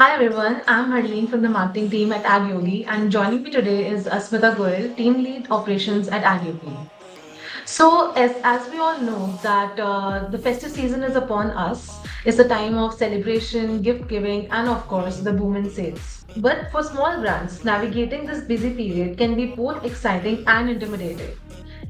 Hi everyone, I'm Harleen from the marketing team at AgYogi, and joining me today is Asmita Goyal, team lead operations at AgYogi. So, as we all know that the festive season is upon us, it's a time of celebration, gift giving, and of course the boom in sales. But for small brands, navigating this busy period can be both exciting and intimidating.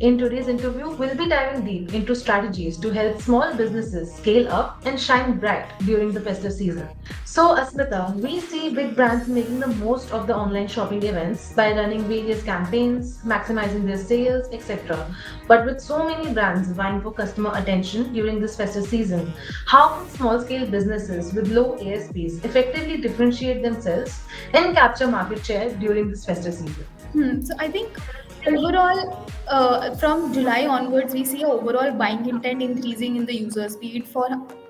In today's interview, we'll be diving deep into strategies to help small businesses scale up and shine bright during the festive season. So, Asmita, we see big brands making the most of the online shopping events by running various campaigns, maximizing their sales, etc. But with so many brands vying for customer attention during this festive season, how can small scale businesses with low ASPs effectively differentiate themselves and capture market share during this festive season? So I think overall, from July onwards, we see a overall buying intent increasing in the users, be it for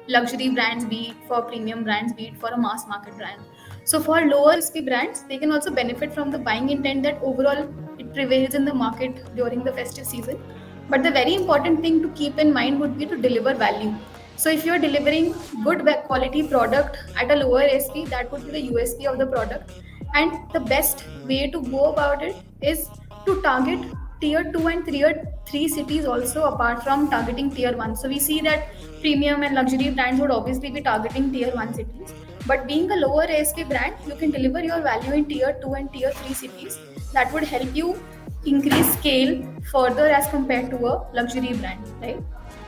luxury brands, be it for premium brands, be it for a mass market brand. So for lower ASP brands, they can also benefit from the buying intent that overall it prevails in the market during the festive season. But the very important thing to keep in mind would be to deliver value. So if you're delivering good quality product at a lower ASP, that would be the USP of the product. And the best way to go about it is to target tier 2 and tier 3 cities also, apart from targeting tier 1. So we see that premium and luxury brands would obviously be targeting tier 1 cities, but being a lower ASP brand, you can deliver your value in tier 2 and tier 3 cities. That would help you increase scale further as compared to a luxury brand, right?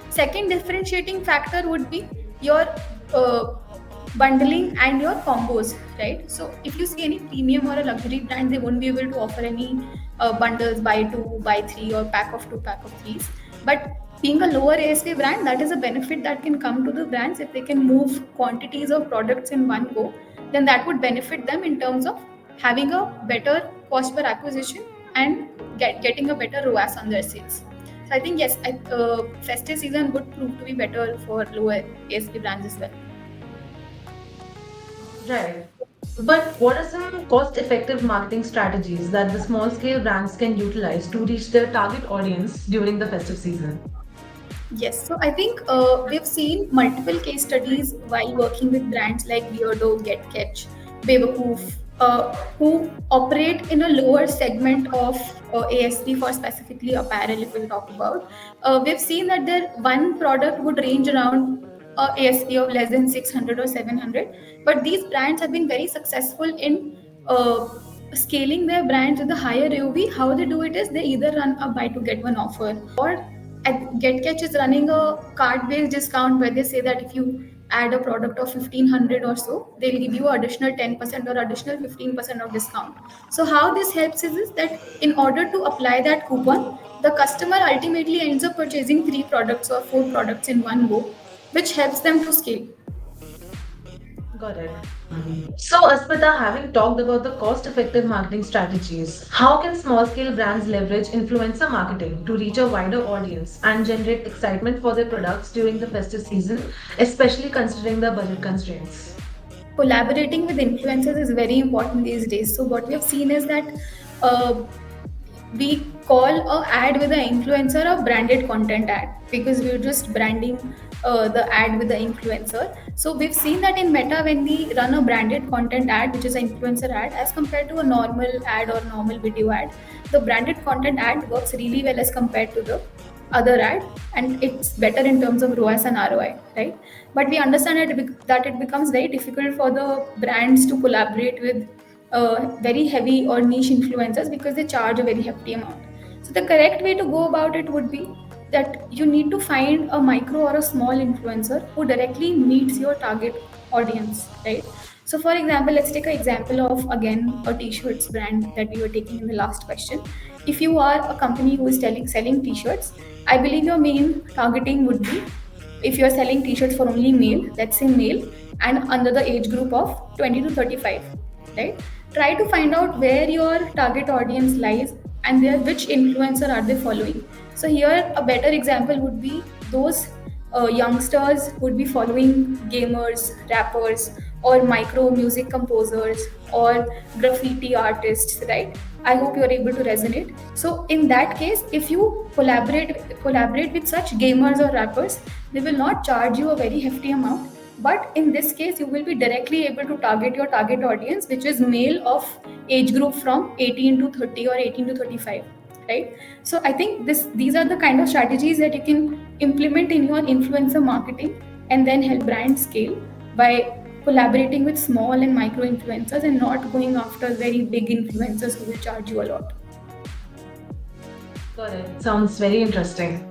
Second differentiating factor would be your uh, bundling and your combos, right? So if you see any premium or a luxury brand, they won't be able to offer any bundles, buy two, buy three, or pack of two, pack of threes. But being a lower ASP brand, that is a benefit that can come to the brands if they can move quantities of products in one go. Then that would benefit them in terms of having a better cost per acquisition and getting a better ROAS on their sales. So I think yes, festive season would prove to be better for lower ASP brands as well. Right. But what are some cost effective marketing strategies that the small scale brands can utilize to reach their target audience during the festive season? Yes, so I think we've seen multiple case studies while working with brands like Beardo, Get Catch, Bewakoof, who operate in a lower segment of ASP for specifically apparel. If we'll talk about, we've seen that their one product would range around ASP of less than 600 or 700, but these brands have been very successful in scaling their brands with a higher AOV. How they do it is they either run a buy to get one offer, or GetCatch is running a card-based discount where they say that if you add a product of 1500 or so, they'll give you additional 10% or additional 15% of discount. So how this helps is that in order to apply that coupon, the customer ultimately ends up purchasing three products or four products in one go, which helps them to scale. Got it. So, Asmita, having talked about the cost effective marketing strategies, how can small scale brands leverage influencer marketing to reach a wider audience and generate excitement for their products during the festive season, especially considering the budget constraints? Collaborating with influencers is very important these days. So what we have seen is that uh, we call a ad with an influencer a branded content ad because we're just branding the ad with the influencer. So we've seen that in Meta, when we run a branded content ad, which is an influencer ad, as compared to a normal ad or normal video ad, the branded content ad works really well as compared to the other ad, and it's better in terms of ROAS and ROI, right? But we understand that it becomes very difficult for the brands to collaborate with very heavy or niche influencers because they charge a very hefty amount. So the correct way to go about it would be that you need to find a micro or a small influencer who directly meets your target audience, right? So for example, let's take an example of again a t-shirts brand that we were taking in the last question. If you are a company who is selling t-shirts, I believe your main targeting would be, if you're selling t-shirts for only male, let's say male, and under the age group of 20 to 35, right? Try to find out where your target audience lies and which influencer are they following. So here a better example would be those youngsters would be following gamers, rappers, or micro music composers or graffiti artists, right? I hope you're able to resonate. So in that case, if you collaborate with such gamers or rappers, they will not charge you a very hefty amount. But in this case, you will be directly able to target your target audience, which is male of age group from 18 to 30 or 18 to 35, right? So I think these are the kind of strategies that you can implement in your influencer marketing and then help brands scale by collaborating with small and micro influencers and not going after very big influencers who will charge you a lot. Got it. Sounds very interesting.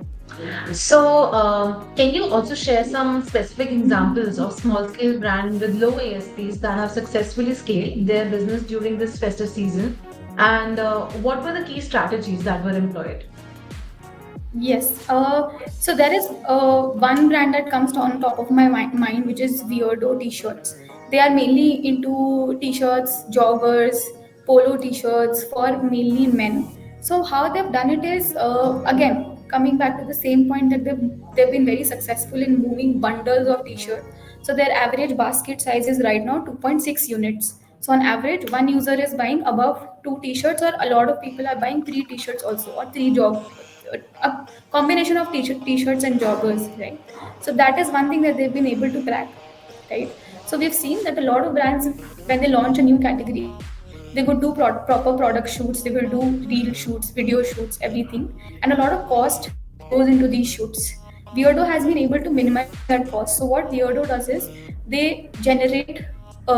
So, can you also share some specific examples of small scale brands with low ASPs that have successfully scaled their business during this festive season? And what were the key strategies that were employed? Yes. So there is one brand that comes on top of my mind, which is Weirdo T-shirts. They are mainly into T-shirts, joggers, polo T-shirts for mainly men. So how they've done it is, again, coming back to the same point that they've been very successful in moving bundles of T-shirt. So their average basket size is right now 2.6 units. So on average, one user is buying above two T-shirts, or a lot of people are buying three T-shirts also, or three a combination of t-shirts and joggers, right? So that is one thing that they've been able to crack, right? So we've seen that a lot of brands, when they launch a new category, they would do proper product shoots, they will do reel shoots, video shoots, everything, and a lot of cost goes into these shoots. Weirdo has been able to minimize that cost. So what Weirdo does is they generate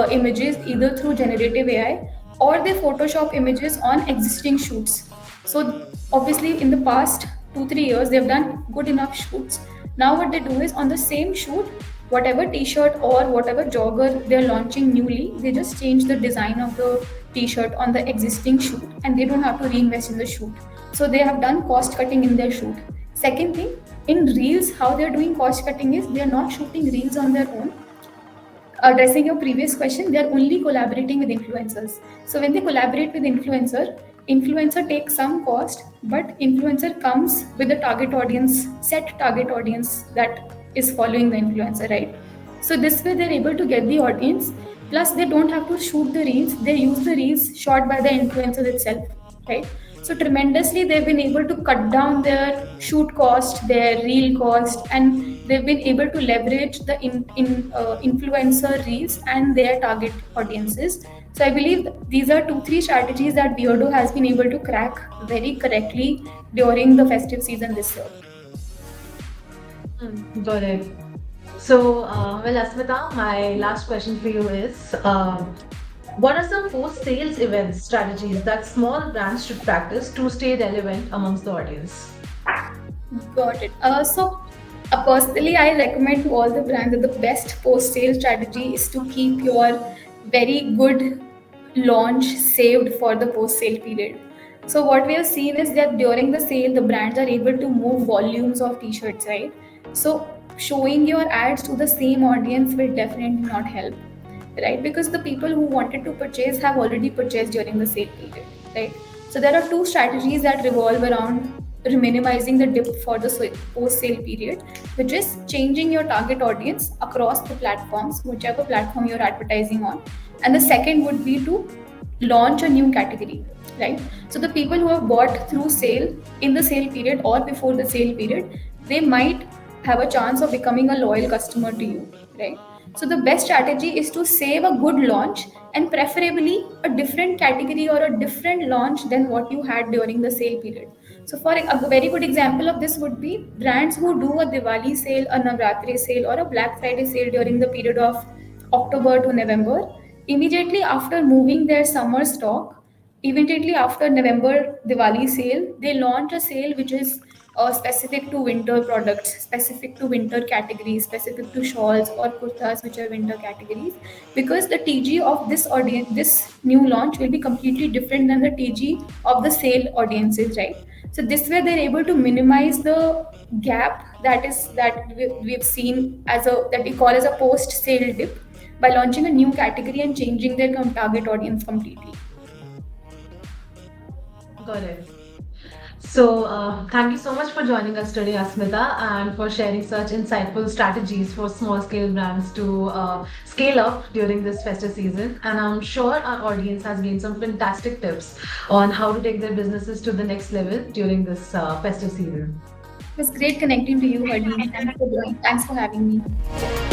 images either through generative AI, or they Photoshop images on existing shoots. So obviously in the past 2 3 years they've done good enough shoots. Now what they do is on the same shoot, whatever t-shirt or whatever jogger they're launching newly, they just change the design of the t-shirt on the existing shoot, and they don't have to reinvest in the shoot. So they have done cost cutting in their shoot. Second thing, in reels, how they're doing cost cutting is they're not shooting reels on their own. Addressing your previous question, they are only collaborating with influencers. So when they collaborate with influencer takes some cost, but influencer comes with a target audience, set target audience that is following the influencer, right? So this way they're able to get the audience. Plus they don't have to shoot the reels; they use the reels shot by the influencer itself, right? So tremendously, they've been able to cut down their shoot cost, their reel cost, and they've been able to leverage the influencer reels and their target audiences. So I believe these are 2 3 strategies that Beardo has been able to crack very correctly during the festive season this year. Got it. So, well, Asmita, my last question for you is what are some post sales events strategies that small brands should practice to stay relevant amongst the audience? Got it. Personally, I recommend to all the brands that the best post sale strategy is to keep your very good launch saved for the post sale period. So, what we have seen is that during the sale, the brands are able to move volumes of t shirts, right? So, showing your ads to the same audience will definitely not help, right? Because the people who wanted to purchase have already purchased during the sale period, right? So there are two strategies that revolve around minimizing the dip for the post sale period, which is changing your target audience across the platforms, whichever platform you're advertising on. And the second would be to launch a new category, right? So the people who have bought through sale in the sale period or before the sale period, they might have a chance of becoming a loyal customer to you, right? So the best strategy is to save a good launch, and preferably a different category or a different launch than what you had during the sale period. So for a very good example of this would be brands who do a Diwali sale, a Navratri sale, or a Black Friday sale during the period of October to November. Immediately after moving their summer stock, immediately after November Diwali sale, they launch a sale which is specific to winter products, specific to winter categories, specific to shawls or kurtas, which are winter categories. Because the TG of this audience, this new launch will be completely different than the TG of the sale audiences, right? So this way they're able to minimize the gap we've seen as a that we call as a post sale dip by launching a new category and changing their target audience completely. Got it. So, thank you so much for joining us today, Asmita, and for sharing such insightful strategies for small scale brands to scale up during this festive season. And I'm sure our audience has gained some fantastic tips on how to take their businesses to the next level during this festive season. It was great connecting to you, Harleen. Thanks for having me.